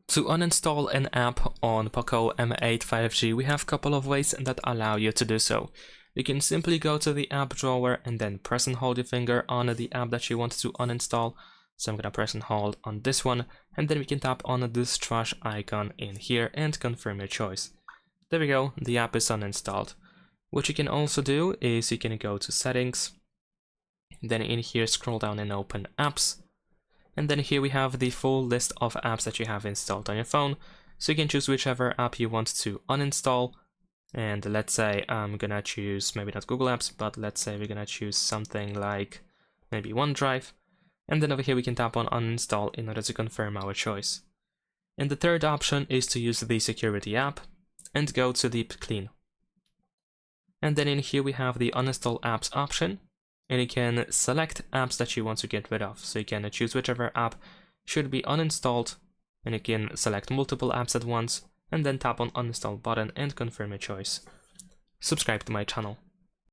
To uninstall an app on POCO M8 5G, we have a couple of ways that allow you to do so. You can simply go to the app drawer and then press and hold your finger on the app that you want to uninstall. So I'm gonna press and hold on this one, and then we can tap on this trash icon in here and confirm your choice. There we go, the app is uninstalled. What you can also do is you can go to settings, then in here scroll down and open apps. And then here we have the full list of apps that you have installed on your phone. So you can choose whichever app you want to uninstall. And let's say I'm gonna choose, maybe not Google Apps, but let's say we're gonna choose something like maybe OneDrive. And then over here we can tap on uninstall in order to confirm our choice. And the third option is to use the security app and go to deep clean. And then in here we have the uninstall apps option. And you can select apps that you want to get rid of. So you can choose whichever app should be uninstalled, and you can select multiple apps at once, and then tap on uninstall button and confirm your choice. Subscribe to my channel.